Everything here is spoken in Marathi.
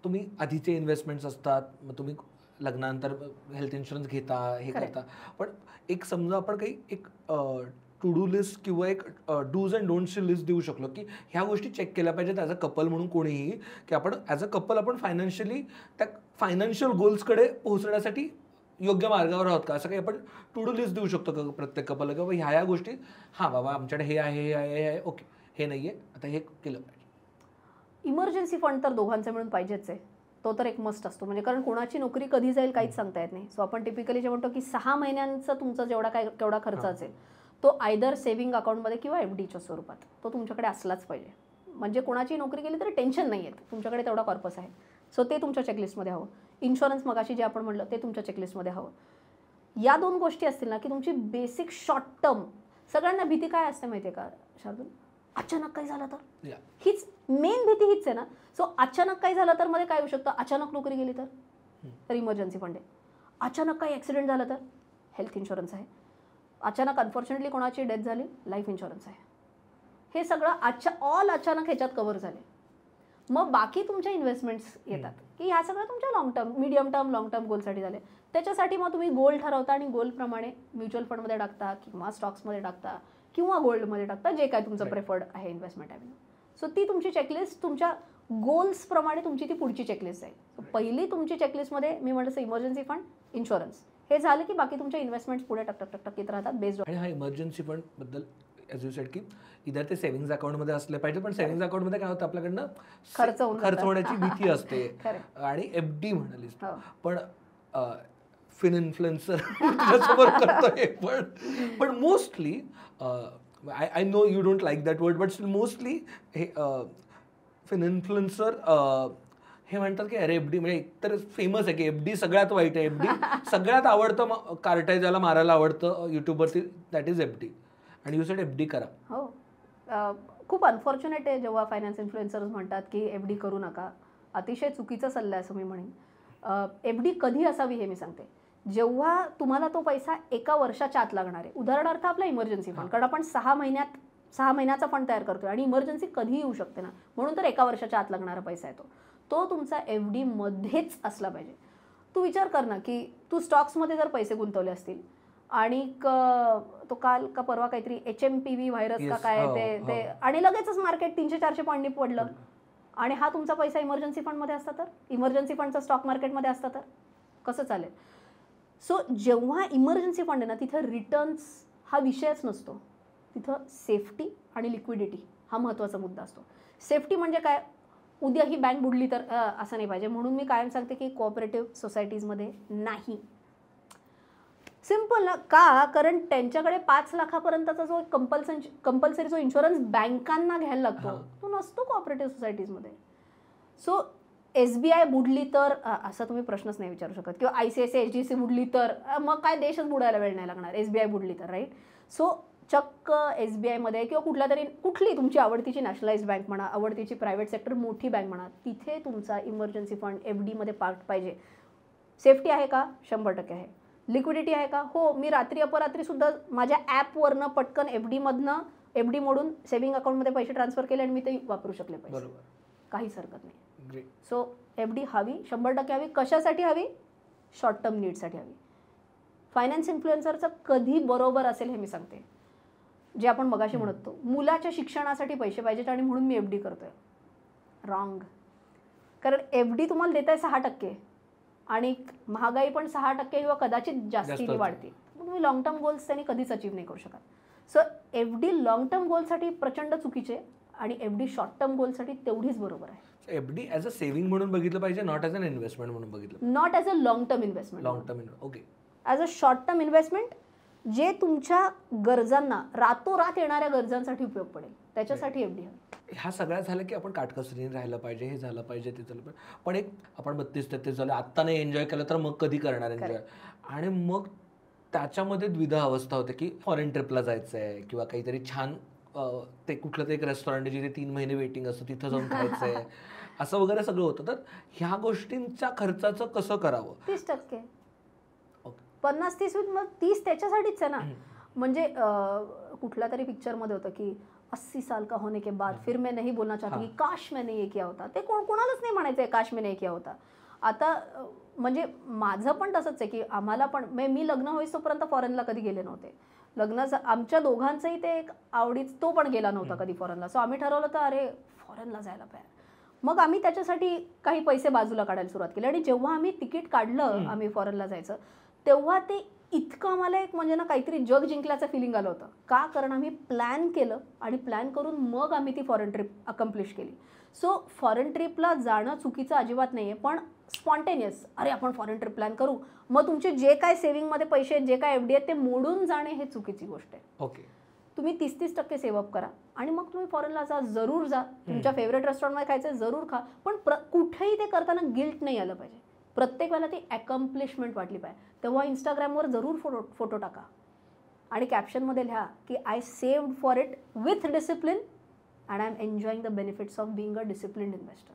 तुम्ही आधीचे इन्व्हेस्टमेंट्स असतात, मग तुम्ही लग्नानंतर हेल्थ इन्शुरन्स घेता, हे करता. पण एक समजा आपण काही एक टू डू लिस्ट किंवा एक डूज अँड डोंट्सची लिस्ट देऊ शकलो, की ह्या गोष्टी चेक केल्या पाहिजेत ॲज अ कपल म्हणून कोणीही, की आपण ॲज अ कपल आपण फायनान्शियली त्या फायनान्शियल गोल्सकडे पोहोचण्यासाठी योग्य मार्गावर आहोत का, असं काही आपण टू डू लिस्ट देऊ शकतो का प्रत्येक कपलला, की बाबा ह्या गोष्टी, हां बाबा आमच्याकडे हे आहे, हे आहे, हे आहे, ओके, हे नाही आहे, आता हे केलं पाहिजे. इमर्जन्सी फंड तर दोघांचे मिळून पाहिजेच आहे, तो तर एक मस्ट असतो. म्हणजे कारण कोणाची नोकरी कधी जाईल काहीच सांगता येत नाही. सो आपण टिपिकली जे म्हणतो की 6 महिन्यांचा तुमचा केवढा खर्च असेल तो आयदर सेव्हिंग अकाउंटमध्ये किंवा FDच्या स्वरूपात तो तुमच्याकडे असलाच पाहिजे. म्हणजे कोणाची नोकरी केली तरी टेन्शन नाही येत, तुमच्याकडे तेवढा कॉर्पस आहे. सो ते तुमच्या चेकलिस्टमध्ये हवं. इन्शुरन्स मगाशी जे आपण म्हटलं ते तुमच्या चेकलिस्टमध्ये हवं. या 2 गोष्टी असतील ना की तुमची बेसिक शॉर्ट टर्म. सगळ्यांना भीती काय असते माहिती आहे का शार्दूल, अचानक काही झालं तर, हीच मेन भीती हीच आहे ना. सो अचानक काही झालं तर मध्ये काय होऊ शकतं, अचानक नोकरी गेली तर इमर्जन्सी फंड आहे. अचानक काही ॲक्सिडेंट झालं तर हेल्थ इन्शुरन्स आहे. अचानक अनफॉर्च्युनेटली कोणाची डेथ झाली, लाईफ इन्शुरन्स आहे. हे सगळं ऑल अचानक ह्याच्यात कव्हर झाले. मग बाकी तुमच्या इन्व्हेस्टमेंट्स येतात की ह्या सगळं तुमच्या long term, medium term, long term गोलसाठी झाले. त्याच्यासाठी मग तुम्ही गोल ठरवता आणि गोलप्रमाणे म्युच्युअल फंडमध्ये टाकता किंवा स्टॉक्समध्ये टाकता किंवा गोल्डमध्ये टाकता, जे काय तुमचं प्रेफर्ड आहे इन्व्हेस्टमेंट आहे. सो ती तुमची चेकलिस्ट तुमच्या गोल्सप्रमाणे तुमची ती पुढची चेकलिस्ट आहे. पहिली तुमची चेकलिस्टमध्ये मी म्हटलं इमर्जन्सी फंड, इन्शुरन्स, हे झालं की बाकी तुमच्या इन्व्हेस्टमेंट्स पुढे टक येत राहतात बेस्ड. आणि हा इमर्जन्सी फंड बद्दल ॲज यू सेड की इधर ते सेव्हिंग्ज अकाउंटमध्ये असले पाहिजे, पण सेव्हिंग्ज अकाउंटमध्ये काय होतं आपल्याकडनं खर्च होण्याची भीती असते. आणि FD म्हणालीस, पण फिन इन्फ्लुएन्सर तुझ्यासमोर करतोय, पण mostly I know you don't like that word, but still mostly हे फिन इन्फ्लुएन्सर हे म्हणतात की अरे FD म्हणजे एकतर फेमस आहे की FD सगळ्यात वाईट आहे, FD सगळ्यात आवडतं कार्ट आहे ज्याला मारायला आवडतं यूट्यूबवरती, दॅट इज FD. आणि यू सेड FD करा. हो, खूप अनफॉर्च्युनेट आहे जेव्हा फायनान्स इन्फ्लुएन्सर्स म्हणतात की FD करू नका. अतिशय चुकीचा सल्ला आहे असं मी म्हणेन. FD कधी असावी हे मी सांगते, जेव्हा तुम्हाला तो पैसा 1 वर्षाच्या आत लागणार आहे. उदाहरणार्थ आपला इमर्जन्सी फंड, कारण आपण 6 महिन्याचा फंड तयार करतोय आणि इमर्जन्सी कधीही येऊ शकते ना, म्हणून तर 1 वर्षाच्या आत लागणारा पैसा आहे तो तुमचा FD मध्येच असला पाहिजे. तू विचार कर ना की तू स्टॉक्समध्ये जर पैसे गुंतवले असतील आणि तो काल का परवा काहीतरी HMPV व्हायरस का काय ते आणि लगेचच मार्केट 300-400 पॉईंटनी पडलं आणि हा तुमचा पैसा इमर्जन्सी फंडमध्ये असता तर, इमर्जन्सी फंडचा स्टॉक मार्केटमध्ये असता तर कसं चालेल. सो जेव्हा इमर्जन्सी फंड आहे ना, तिथं रिटर्न्स हा विषयच नसतो. तिथं सेफ्टी आणि लिक्विडिटी हा महत्त्वाचा मुद्दा असतो. सेफ्टी म्हणजे काय, उद्या ही बँक बुडली तर असं नाही पाहिजे. म्हणून मी कायम सांगते की कोऑपरेटिव्ह सोसायटीजमध्ये नाही. सिम्पल ना, का, कारण त्यांच्याकडे 5 लाखापर्यंतचा जो कंपल्सरी जो इन्शुरन्स बँकांना घ्यायला लागतो तो नसतो कोऑपरेटिव्ह सोसायटीजमध्ये. सो SBI बुडली तर असा तुम्ही प्रश्नच नाही विचारू शकत, किंवा ICICI HDFC बुडली तर मग काय देशच बुडायला वेळ नाही लागणार, SBI बुडली तर, राईट. सो चक्क SBIमध्ये किंवा कुठली तुमची आवडतीची नॅशनलाइज्ड बँक म्हणा, आवडतीची प्रायव्हेट सेक्टर मोठी बँक म्हणा, तिथे तुमचा इमर्जन्सी फंड FDमध्ये पार्ट पाहिजे. सेफ्टी आहे का, 100% आहे. लिक्विडिटी आहे का, हो. मी रात्री अपरात्रीसुद्धा माझ्या ॲपवरनं पटकन FD मोडून सेव्हिंग अकाउंटमध्ये पैसे ट्रान्सफर केले आणि मी ते वापरू शकले पाहिजे, काहीच हरकत नाही. सो FD हवी, 100% हवी. कशासाठी हवी, शॉर्ट टर्म नीडसाठी हवी. फायनान्स इन्फ्लुएन्सरचं कधी बरोबर असेल हे मी सांगते, जे आपण मगाशी म्हणत होतो, मुलाच्या शिक्षणासाठी पैसे पाहिजेत आणि म्हणून मी FD करतोय. रॉंग. कारण FD तुम्हाला देत आहे 6% आणि महागाई पण 6% किंवा कदाचित जास्तीने वाढते. तुम्ही लॉंग टर्म गोल्स त्यांनी कधीच अचीव्ह नाही करू शकत. सो FD लॉंग टर्म गोलसाठी प्रचंड चुकीचे आणि FD शॉर्ट टर्म गोलसाठी तेवढीच बरोबर आहे. FD ॲज अ सेव्हिंग म्हणून बघितलं पाहिजे, नॉट ॲज अन इन्व्हेस्टमेंट म्हणून बघितलं, not as a long term investment. Okay. As a short term investment जे तुमच्या गरजांना, रातोरात येणाऱ्या गरजांसाठी उपयोग पडेल, त्याच्यासाठी FD आहे. ह्या सगळ्या झालं की आपण काटकसरीने राहायला पाहिजे, हे झालं पाहिजे, ते झालं पाहिजे. पण एक आपण 32-33 झालं, आत्ता नाही एन्जॉय केलं तर मग कधी करणार एन्जॉय. आणि मग त्याच्यामध्ये द्विधा अवस्था होते की फॉरेन ट्रिपला जायचं आहे किंवा काहीतरी छान ते कुठलं ते एक रेस्टॉरंट जिथे 3 महिने वेटिंग असतं तिथं जाऊन खायचं आहे, असं वगैरे सगळं होतं. तर ह्या गोष्टींच्या खर्चाचं कसं करावं. 30%, 50-30 मग 30 त्याच्यासाठीच आहे ना. म्हणजे कुठल्या तरी पिक्चरमध्ये होतं की 80 साल का होने के बाद फिर मैं नहीं बोलना चाहती की काश मैंने ये किया होता. ते कोणालाच नाही म्हणायचंय काश मैंने ये किया होता. आता म्हणजे माझं पण तसंच आहे की आम्हाला पण मी लग्न होईस तोपर्यंत फॉरेनला कधी गेले नव्हते. लग्नाचं आमच्या दोघांचंही ते एक आवडीच, तो पण गेला नव्हता कधी फॉरेनला. सो आम्ही ठरवलं तर अरे फॉरेनला जायला पाहिजे. मग आम्ही त्याच्यासाठी काही पैसे बाजूला काढायला सुरुवात केली आणि जेव्हा आम्ही तिकीट काढलं आम्ही फॉरेनला जायचं तेव्हा ते इतकं आम्हाला एक म्हणजे ना काहीतरी जग जिंकल्याचं फिलिंग आलं होतं. का? कारण आम्ही प्लॅन केलं आणि प्लॅन करून मग आम्ही ती फॉरेन ट्रिप अकम्प्लिश केली. सो फॉरेन ट्रिपला जाणं चुकीचं अजिबात नाही आहे, पण स्पॉन्टेनियस अरे आपण फॉरेन ट्रिप प्लॅन करू, मग तुमचे जे काय सेव्हिंगमध्ये पैसे आहेत, जे काय FD आहेत ते मोडून जाणे हे चुकीची गोष्ट आहे. ओके. तुम्ही 30-30% सेव्ह अप करा आणि मग तुम्ही फॉरेनला जा, जरूर जा. तुमच्या फेवरेट रेस्टॉरंटमध्ये खायचं जरूर खा, पण कुठेही ते करताना गिल्ट नाही आलं पाहिजे. प्रत्येक वेळेला ती अकम्प्लिशमेंट वाटली पाहिजे. तेव्हा इंस्टाग्रामवर जरूर फोटो टाका आणि कॅप्शनमध्ये लिहा की I saved for it with discipline and I am enjoying the benefits of being a disciplined investor.